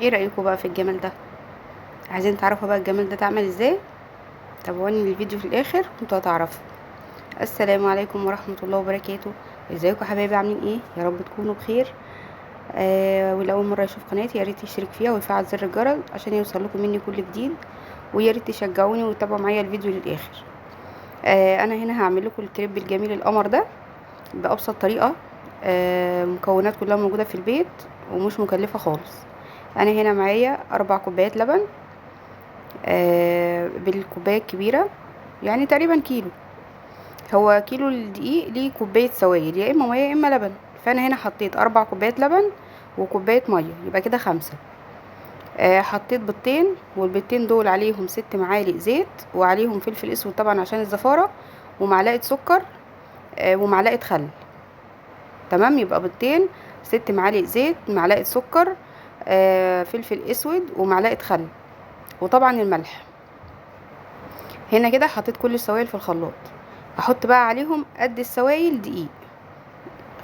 ايه رأيكم بقى في الجمال ده؟ عايزين تعرفوا بقى الجمال ده اتعمل ازاي؟ تابعوني الفيديو في الاخر وانتوا هتعرفوا. السلام عليكم ورحمة الله وبركاته. ازيكم حبايبي، عاملين ايه؟ يا رب تكونوا بخير. ولأول مرة يشوف قناتي يا ريت يشترك فيها ويفعل زر الجرس عشان يوصل لكم مني كل جديد. ويا ريت تشجعوني وتتابعوا معايا الفيديو للاخر. انا هنا هعمل لكم الكريب الجميل القمر ده بأبسط طريقة. مكونات كلها موجودة في البيت ومش مكلفة خالص. انا هنا معايا 4 كوبايات لبن، بالكوباية الكبيرة، يعني تقريبا كيلو. هو كيلو الدقيق ليه كوباية سوائل، يا اما مية يا اما لبن. فانا هنا حطيت 4 كوبايات لبن وكوباية مية، يبقى كده 5. حطيت بيضتين، والبيضتين دول عليهم 6 معالق زيت، وعليهم فلفل اسود طبعا عشان الزفارة، ومعلقة سكر، ومعلقة خل. تمام، يبقى بيضتين، 6 معالق زيت، معلقة سكر، فلفل اسود، ومعلقة خل، وطبعا الملح. هنا كده حطيت كل السوائل في الخلاط. احط بقى عليهم قد السوائل دقيق.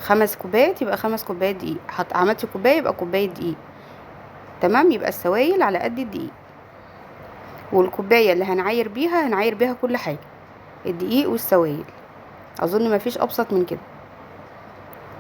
5 كوبايات يبقى 5 كوبايات دقيق. عملت كوباية يبقى كوباية دقيق. تمام، يبقى السوائل على قد الدقيق. والكوباية اللي هنعاير بيها كل حاجة، الدقيق والسوائل. اظن مفيش ابسط من كده.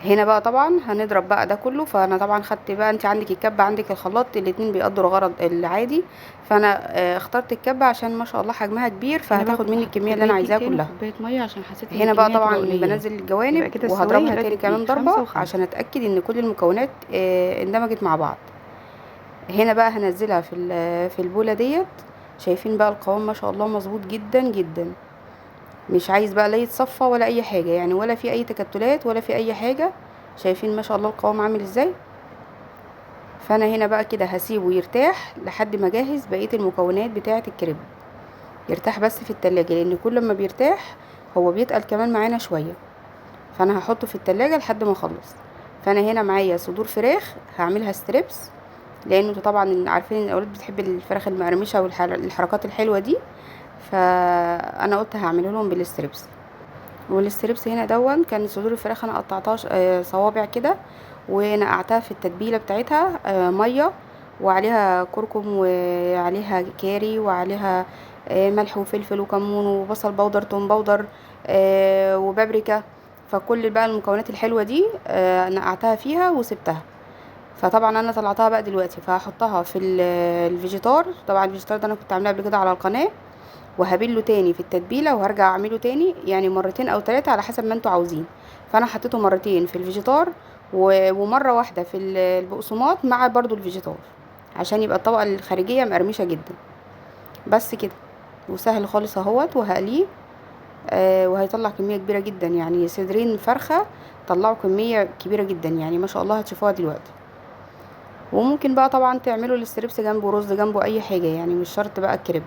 هنا بقى طبعا هنضرب بقى ده كله. فانا طبعا خدت بقى، انت عندك الكبه عندك الخلاط، الاتنين بيقضوا الغرض العادي. فانا اخترت الكبه عشان ما شاء الله حجمها كبير، هنا بقى فهتاخد كنت مني حطيت الكميه اللي انا عايزاها كوبايتين كلها. وكوبايه ميه عشان حسيت ان هنا بقى الكميه هتبقى طبعا قليله. بنزل الجوانب يبقى كده وهضربها السوائل قد تاني كمان الدقيق، ضربه 5 عشان و5. اتاكد ان كل المكونات اندمجت مع بعض. هنا بقى هنزلها في البوله ديت. شايفين بقى القوام ما شاء الله مظبوط جدا جدا. مش عايز بقى لا يتصفى ولا اي حاجه، يعني ولا في اي تكتلات ولا في اي حاجه. شايفين ما شاء الله القوام عامل ازاي. فانا هنا بقى كده هسيبه يرتاح لحد ما اجهز بقيه المكونات بتاعه الكريب. يرتاح بس في التلاجة، لان كل ما بيرتاح هو بيتقل كمان معانا شويه. فانا هحطه في التلاجة لحد ما اخلص. فانا هنا معايا صدور فراخ هعملها ستريبس، لان انتوا طبعا عارفين ان الاولاد بتحب الفراخ المقرمشه والحركات الحلوه دي. فانا قلت هعمله لهم بالستريبس. والستريبس هنا دون كان صدور الفراخ انا قطعتها صوابع كده، ونقعتها في التتبيله بتاعتها، ميه، وعليها كركم وعليها كاري وعليها ملح وفلفل وكمون وبصل بودر، توم بودر، وبابريكا. فكل بقى المكونات الحلوه دي نقعتها فيها وسبتها. فطبعا انا طلعتها بقى دلوقتي، فهحطها في الفيجيتار. طبعا الفيجيتار ده انا كنت عاملاه قبل كده على القناه، وهبله تاني في التتبيله، وهرجع اعمله تاني يعني مرتين او 3 على حسب ما انتوا عاوزين. فانا حطيته مرتين في الفيجيتار، ومره واحده في البقسماط مع برضو الفيجيتار، عشان يبقى الطبقه الخارجيه مقرمشه جدا. بس كده، وسهل خالص اهوت. وهقليه، وهيطلع كميه كبيره جدا، يعني صدرين فرخه طلعوا كميه كبيره جدا، يعني ما شاء الله هتشوفوها دلوقتي. وممكن بقى طبعا تعملوا الستريبس جنبه رز، جنبه اي حاجه، يعني مش شرط بقى الكريب.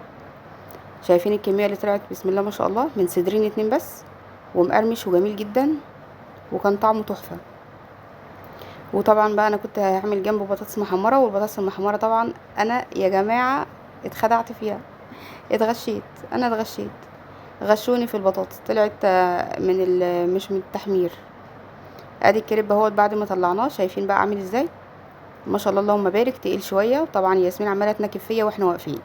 شايفين الكميه اللي طلعت؟ بسم الله ما شاء الله، من صدرين 2 بس، ومقرمش وجميل جدا، وكان طعمه تحفه. وطبعا بقى انا كنت هعمل جنبه بطاطس محمره، والبطاطس المحمره طبعا انا يا جماعه اتخدعت فيها، اتغشيت. انا اتغشيت، غشوني في البطاطس، طلعت مش من التحمير. ادي الكريب اهوت بعد ما طلعناه، شايفين بقى عامل ازاي؟ ما شاء الله اللهم بارك. تقيل شويه، وطبعا ياسمين عماله تنكب فيا واحنا واقفين.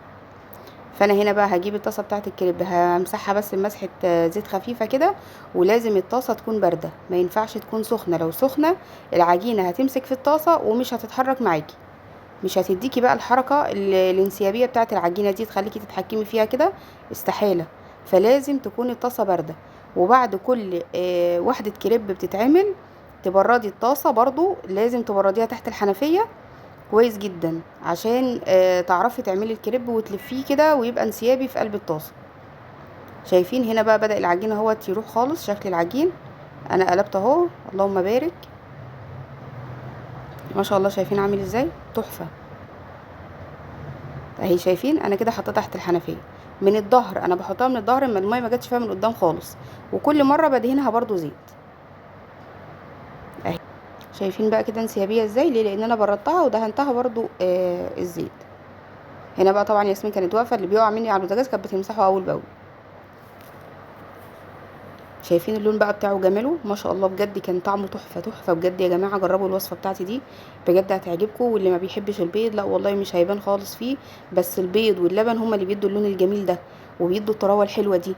فانا هنا بقى هجيب الطاسه بتاعه الكريب، همسحها بس بمسحه زيت خفيفه كده. ولازم الطاسه تكون بارده، ما ينفعش تكون سخنه. لو سخنه العجينه هتمسك في الطاسه ومش هتتحرك معاكي، مش هتديكي بقى الحركه الانسيابيه بتاعه العجينه دي تخليكي تتحكمي فيها كده، استحاله. فلازم تكون الطاسه بارده. وبعد كل وحده كريب بتتعمل تبردي الطاسه، برضو لازم تبرديها تحت الحنفيه كويس جدا، عشان تعرفي تعملي الكريب وتلفيه كده ويبقى انسيابي في قلب الطاسه. شايفين هنا بقى بدأ العجين اهو يروح خالص شكل العجين. انا قلبت اهو، اللهم بارك. ما شاء الله، شايفين عامل ازاي؟ تحفه. اهي شايفين انا كده حطيتها تحت الحنفيه من الظهر. انا بحطها من الظهر، اما الميه ما جاتش فيها من قدام خالص. وكل مره بدهنها برضو زيت. اهي شايفين بقى كده انسيابيه ازاي؟ ليه؟ لان انا بردتها ودهنتها برضو الزيت. هنا بقى طبعا ياسمين كانت واقفه، اللي بيقع مني على البوتاجاز كانت بتمسحه اول باول. شايفين اللون بقى بتاعه جماله ما شاء الله بجد، كان طعمه تحفه تحفه بجد يا جماعه. جربوا الوصفه بتاعتي دي بجد هتعجبكم. واللي ما بيحبش البيض لا والله مش هيبان خالص فيه، بس البيض واللبن هما اللي بيدوا اللون الجميل ده وبيدوا الطراوه الحلوه دي.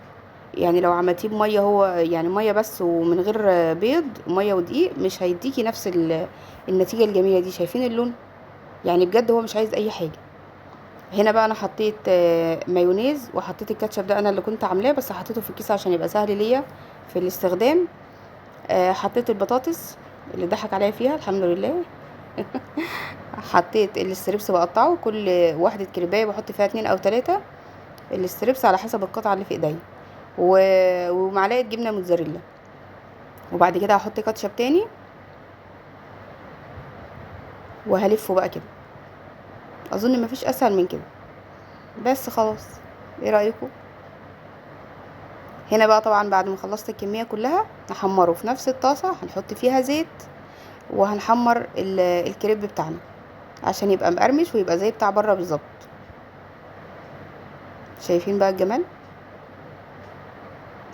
يعني لو عملتيه بميه، هو يعني ميه بس ومن غير بيض، ميه ودقيق، مش هيديكي نفس النتيجه الجميله دي. شايفين اللون؟ يعني بجد هو مش عايز اي حاجه. هنا بقى انا حطيت مايونيز، وحطيت الكاتشب ده انا اللي كنت عاملاه، بس حطيته في الكيس عشان يبقى سهل ليا في الاستخدام. حطيت البطاطس اللي ضحك عليا فيها الحمد لله. حطيت الستريبس بقطعه، كل واحدة كريباية بحط فيها 2 أو 3 الستريبس على حسب القطعة اللي في ايديا، ومعلقة جبنة موتزاريلا. وبعد كده هحط كاتشب تاني وهلفه بقى كده. اظن مفيش اسهل من كده. بس خلاص، ايه رأيكم؟ هنا بقى طبعا بعد ما خلصت الكمية كلها نحمره في نفس الطاسة، هنحط فيها زيت وهنحمر الكريب بتاعنا عشان يبقى مقرمش ويبقى زي بتاع بره بالظبط. شايفين بقى الجمال؟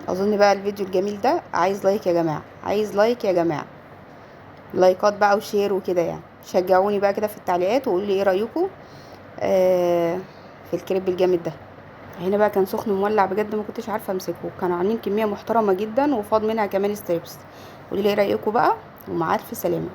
اظن بقى الفيديو الجميل ده عايز لايك يا جماعة، عايز لايك يا جماعة، لايكات بقى وشير وكده. يعني شجعوني بقى كده في التعليقات وقولوا لي ايه رأيكم في الكريب الجامد ده. هنا بقى كان سخن مولع بجد، ما كنتش عارفه امسكه. كانوا عاملين كميه محترمه جدا وفاض منها كمان ستريبس. قولي لي ايه رايكم بقى، ومع الف سلامه.